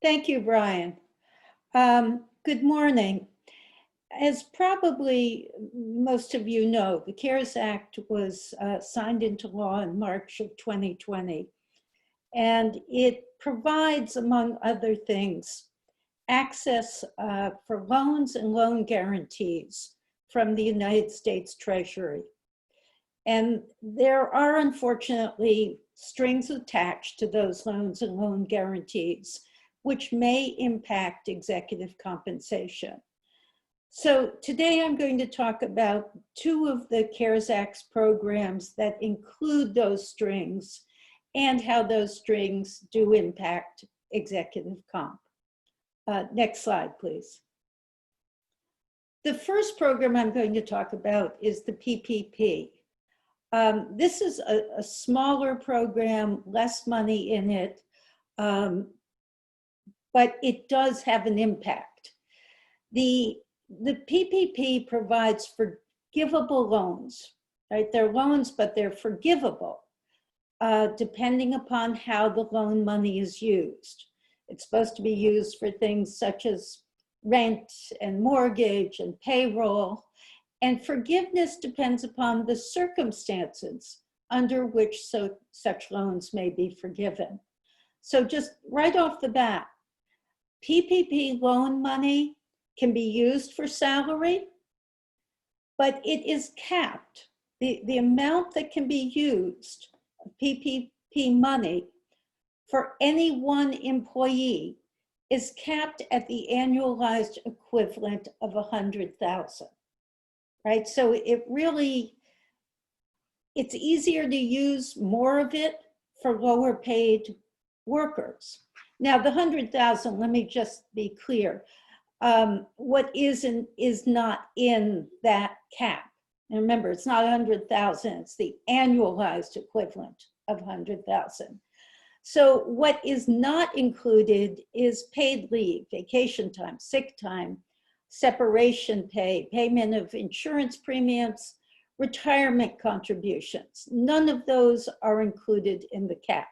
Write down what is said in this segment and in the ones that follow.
Thank you, Brian. Good morning. As probably most of you know, the CARES Act was signed into law in March of 2020, and it provides, among other things, access for loans and loan guarantees from the United States Treasury. And there are, unfortunately, strings attached to those loans and loan guarantees, which may impact executive compensation. So today I'm going to talk about two of the CARES Act's programs that include those strings and how those strings do impact executive comp. Next slide, please. The first program I'm going to talk about is the PPP. This is a smaller program, less money in it, but it does have an impact. The PPP provides forgivable loans, right? They're loans, but they're forgivable, depending upon how the loan money is used. It's supposed to be used for things such as rent and mortgage and payroll, and forgiveness depends upon the circumstances under which such loans may be forgiven. So just right off the bat, PPP loan money can be used for salary, but it is capped. The amount that can be used, PPP money, for any one employee is capped at the annualized equivalent of 100,000, right? So it's easier to use more of it for lower paid workers. Now, the 100,000, let me just be clear. What is not in that cap. And remember, it's not 100,000, it's the annualized equivalent of 100,000. So what is not included is paid leave, vacation time, sick time, separation pay, payment of insurance premiums, retirement contributions. None of those are included in the cap.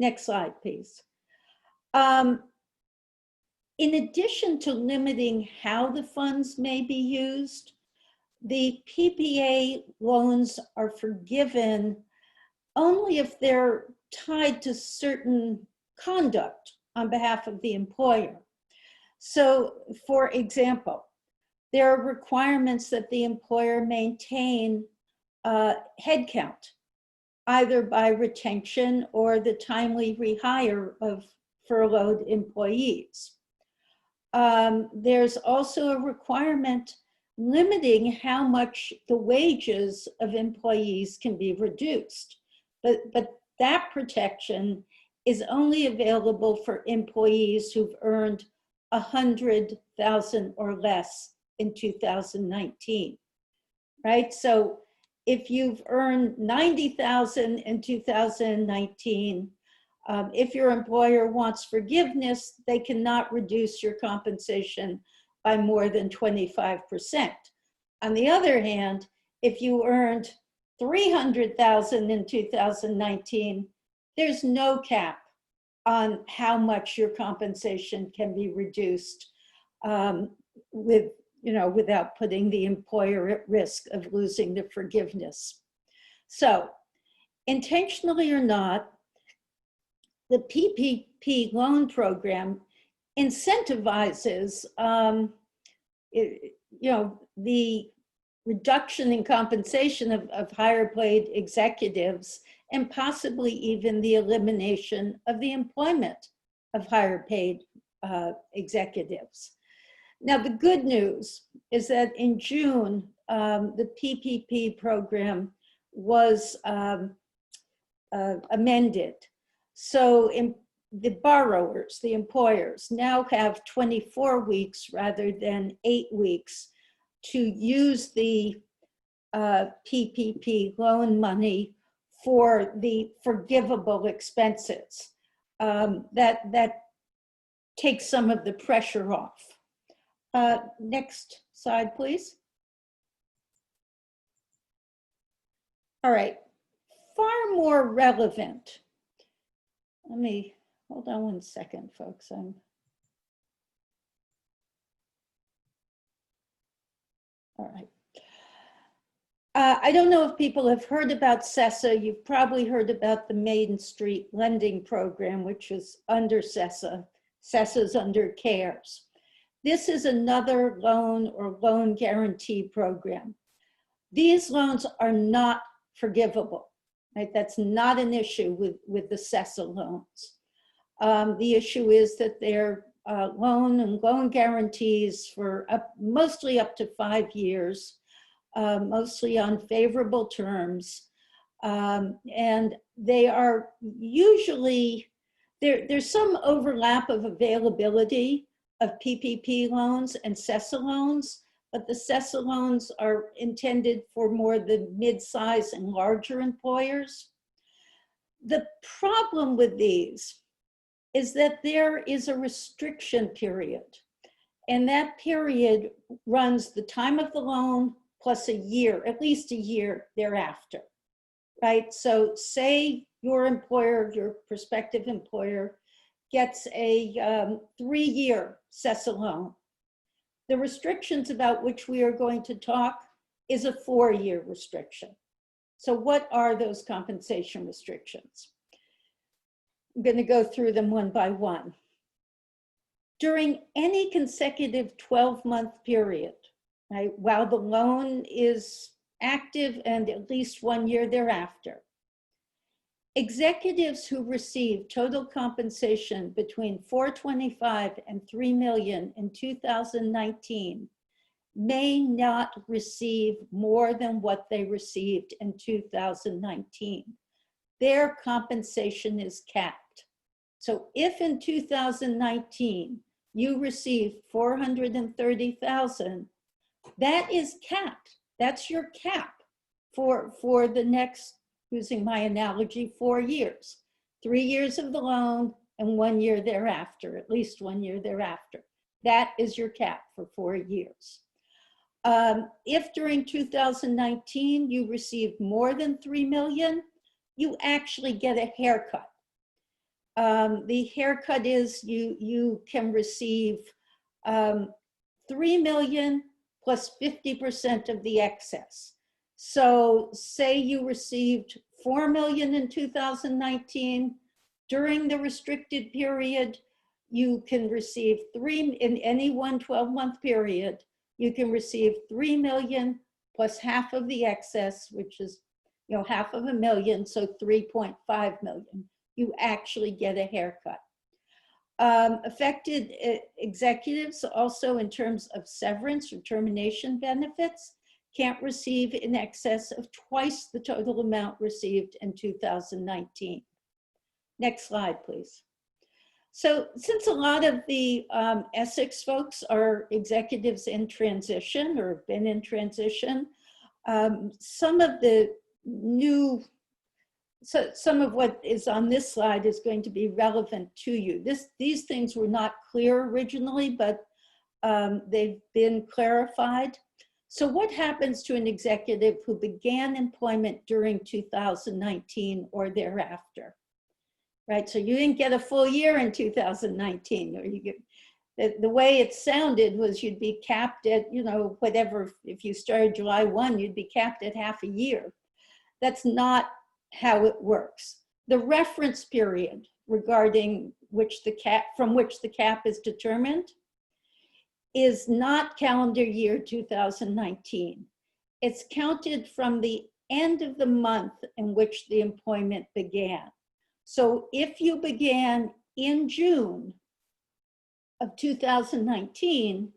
Next slide, please. In addition to limiting how the funds may be used, the PPA loans are forgiven only if they're tied to certain conduct on behalf of the employer. So, for example, there are requirements that the employer maintain headcount, either by retention or the timely rehire of furloughed employees. There's also a requirement limiting how much the wages of employees can be reduced. But that protection is only available for employees who've earned 100,000 or less in 2019, right? So if you've earned 90,000 in 2019, if your employer wants forgiveness, they cannot reduce your compensation by more than 25%. On the other hand, if you earned 300,000 in 2019, there's no cap on how much your compensation can be reduced without putting the employer at risk of losing the forgiveness. So, intentionally or not, the PPP loan program incentivizes the reduction in compensation of higher paid executives, and possibly even the elimination of the employment of higher paid executives. Now, the good news is that in June, the PPP program was amended. So the borrowers, the employers, now have 24 weeks rather than 8 weeks to use the PPP loan money for the forgivable expenses. That takes some of the pressure off. Next slide, please. All right, far more relevant. Let me Hold on one second, folks. All right. I don't know if people have heard about CESA. You've probably heard about the Main Street Lending Program, which is under CESA. CESA's under CARES. This is another loan or loan guarantee program. These loans are not forgivable, right? That's not an issue with the CESA loans. The issue is that they're loan and loan guarantees for mostly up to 5 years, mostly on favorable terms. And they are usually, there's some overlap of availability of PPP loans and CESA loans, but the CESA loans are intended for more the mid-size and larger employers. The problem with these is that there is a restriction period, and that period runs the time of the loan plus a year, at least a year thereafter, right? So say your employer, your prospective employer, gets a 3-year CESA loan. The restrictions about which we are going to talk is a 4-year restriction. So what are those compensation restrictions? I'm going to go through them one by one. During any consecutive 12-month period, right, while the loan is active and at least 1 year thereafter, executives who receive total compensation between $425 and $3 million in 2019 may not receive more than what they received in 2019. Their compensation is capped. So if in 2019 you received $430,000, that is capped. That's your cap for the next, using my analogy, 4 years. 3 years of the loan and 1 year thereafter, at least 1 year thereafter. That is your cap for 4 years. If during 2019 you received more than $3 million, you actually get a haircut. The haircut is you can receive $3 million plus 50% of the excess. So say you received $4 million in 2019, during the restricted period, you can receive in any one 12-month period, you can receive $3 million plus half of the excess, which is half of $1 million, so $3.5 million. You actually get a haircut. Affected executives also, in terms of severance or termination benefits, can't receive in excess of twice the total amount received in 2019. Next slide, please. So since a lot of the Essex folks are executives in transition or have been in transition, some of what is on this slide is going to be relevant to you. These things were not clear originally, but they've been clarified. So what happens to an executive who began employment during 2019 or thereafter? Right, so you didn't get a full year in 2019, or you get, the way it sounded was you'd be capped at, whatever, if you started July 1, you'd be capped at half a year. That's not how it works. The reference period regarding from which the cap is determined is not calendar year 2019. It's counted from the end of the month in which the employment began. So if you began in June of 2019,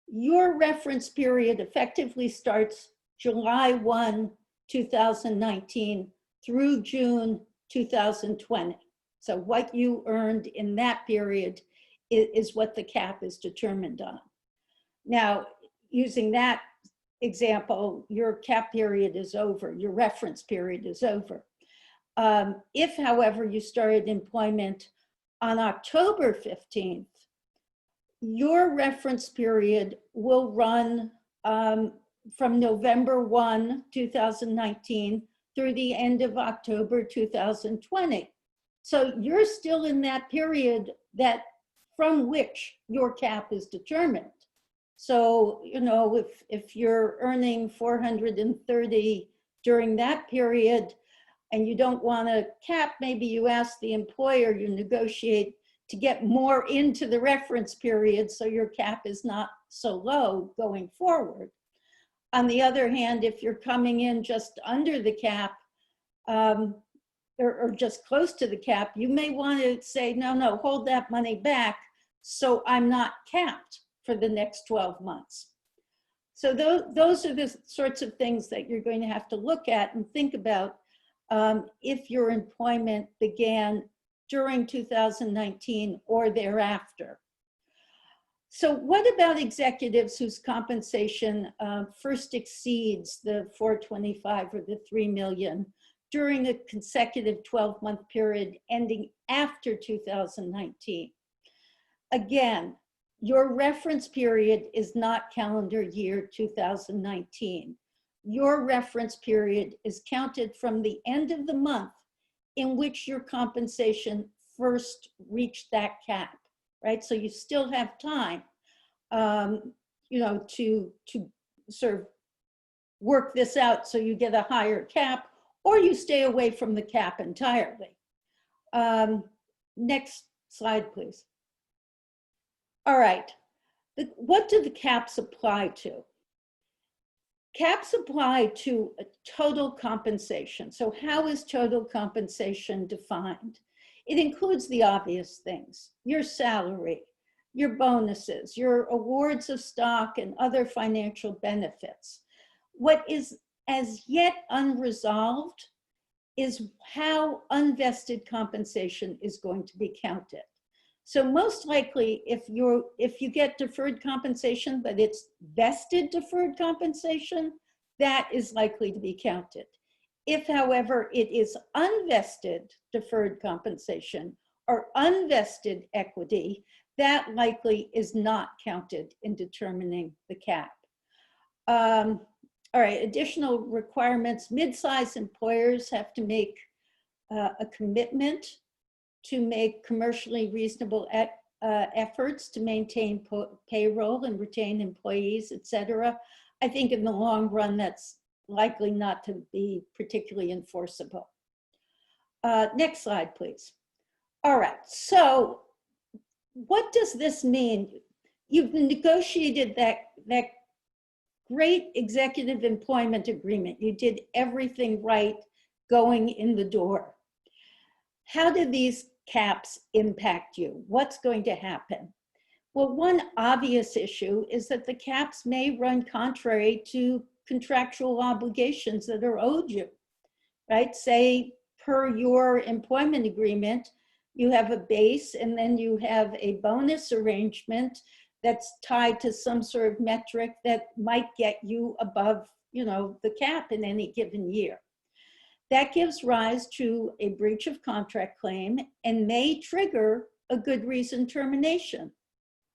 your reference period effectively starts July 1, 2019 through June 2020. So what you earned in that period is what the cap is determined on. Now, using that example, your cap period is over, your reference period is over. If, however, you started employment on October 15th, your reference period will run from November 1, 2019 through the end of October 2020. So you're still in that period that from which your cap is determined. So, you know, if you're earning 430 during that period and you don't want to cap, maybe you ask the employer, you negotiate to get more into the reference period so your cap is not so low going forward. On the other hand, if you're coming in just under the cap, or just close to the cap, you may want to say, no, hold that money back so I'm not capped for the next 12 months. So those are the sorts of things that you're going to have to look at and think about if your employment began during 2019 or thereafter. So what about executives whose compensation first exceeds the 425 or the 3 million during a consecutive 12-month period ending after 2019? Again, your reference period is not calendar year 2019. Your reference period is counted from the end of the month in which your compensation first reached that cap, right? So you still have time, you know, to sort of work this out so you get a higher cap, or you stay away from the cap entirely. Next slide, please. All right, what do the caps apply to? Caps apply to a total compensation. So how is total compensation defined? It includes the obvious things: your salary, your bonuses, your awards of stock and other financial benefits. What is as yet unresolved is how unvested compensation is going to be counted. So most likely, if you get deferred compensation, but it's vested deferred compensation, that is likely to be counted. If, however, it is unvested deferred compensation or unvested equity, that likely is not counted in determining the cap. All right, additional requirements. Mid-sized employers have to make a commitment to make commercially reasonable efforts to maintain payroll and retain employees, et cetera. I think in the long run, that's likely not to be particularly enforceable. Next slide, please. All right, so what does this mean? You've negotiated that great executive employment agreement. You did everything right going in the door. How do these caps impact you? What's going to happen? Well, one obvious issue is that the caps may run contrary to contractual obligations that are owed you, right? Say, per your employment agreement, you have a base and then you have a bonus arrangement that's tied to some sort of metric that might get you above, you know, the cap in any given year. That gives rise to a breach of contract claim and may trigger a good reason termination,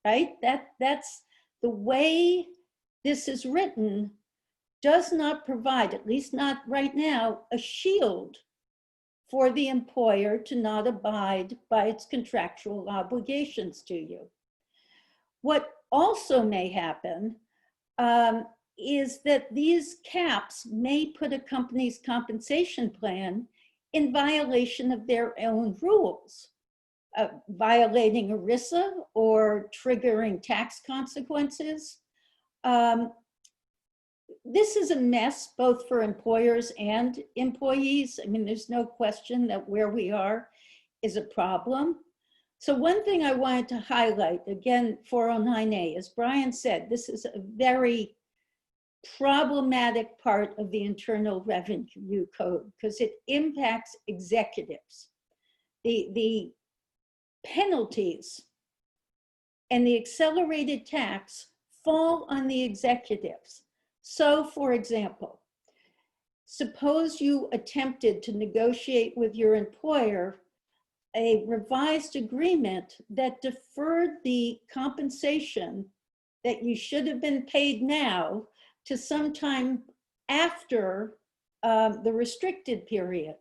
right? That's the way this is written, does not provide, at least not right now, a shield for the employer to not abide by its contractual obligations to you. What also may happen is that these caps may put a company's compensation plan in violation of their own rules, violating ERISA or triggering tax consequences. This is a mess both for employers and employees. I mean, there's no question that where we are is a problem. So one thing I wanted to highlight, again, 409A, as Brian said, this is a very problematic part of the Internal Revenue Code because it impacts executives. The penalties and the accelerated tax fall on the executives. So, for example, suppose you attempted to negotiate with your employer a revised agreement that deferred the compensation that you should have been paid now to sometime after the restricted period,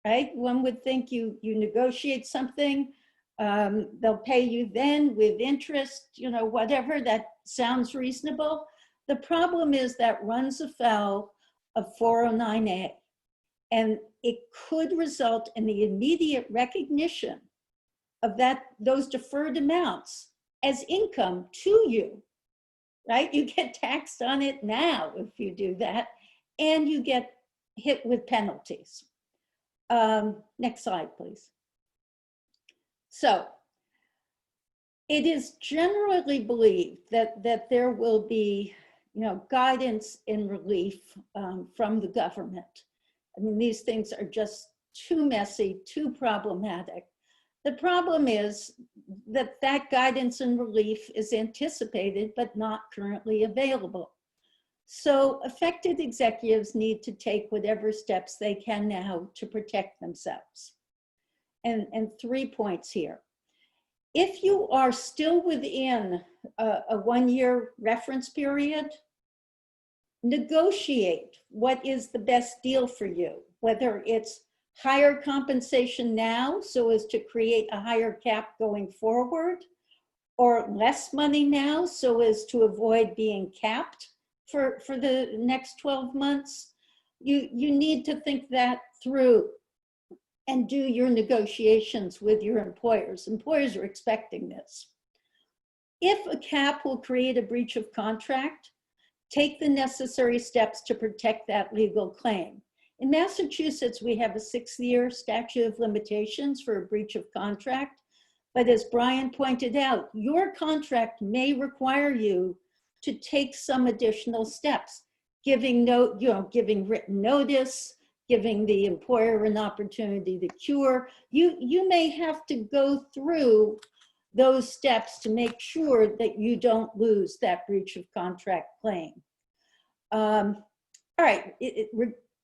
right? One would think you negotiate something, they'll pay you then with interest, whatever, that sounds reasonable. The problem is that runs afoul of 409A, and it could result in the immediate recognition of those deferred amounts as income to you, right? You get taxed on it now if you do that, and you get hit with penalties. Next slide, please. So it is generally believed that there will be, guidance and relief from the government. I mean, these things are just too messy, too problematic. The problem is that guidance and relief is anticipated but not currently available. So affected executives need to take whatever steps they can now to protect themselves. And 3 points here. If you are still within a 1-year reference period, negotiate what is the best deal for you, whether it's higher compensation now so as to create a higher cap going forward, or less money now so as to avoid being capped for the next 12 months. You need to think that through and do your negotiations with your employers. Employers are expecting this. If a cap will create a breach of contract, take the necessary steps to protect that legal claim. In Massachusetts, we have a 6-year statute of limitations for a breach of contract. But as Brian pointed out, your contract may require you to take some additional steps, giving written notice, giving the employer an opportunity to cure. You may have to go through those steps to make sure that you don't lose that breach of contract claim. All right,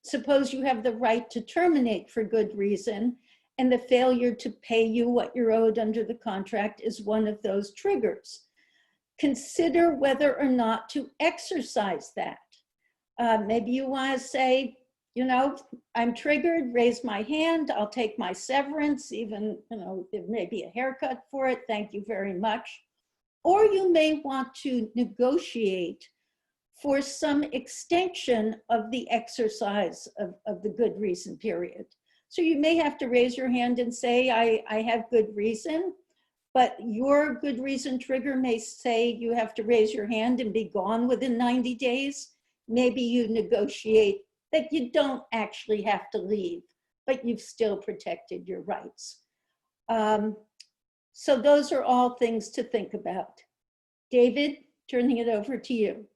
suppose you have the right to terminate for good reason, and the failure to pay you what you're owed under the contract is one of those triggers. Consider whether or not to exercise that. Maybe you want to say, I'm triggered, raise my hand, I'll take my severance, even, there may be a haircut for it, thank you very much. Or you may want to negotiate for some extension of the exercise of the good reason period. So you may have to raise your hand and say, I have good reason, but your good reason trigger may say you have to raise your hand and be gone within 90 days. Maybe you negotiate that you don't actually have to leave, but you've still protected your rights. So those are all things to think about. David, turning it over to you.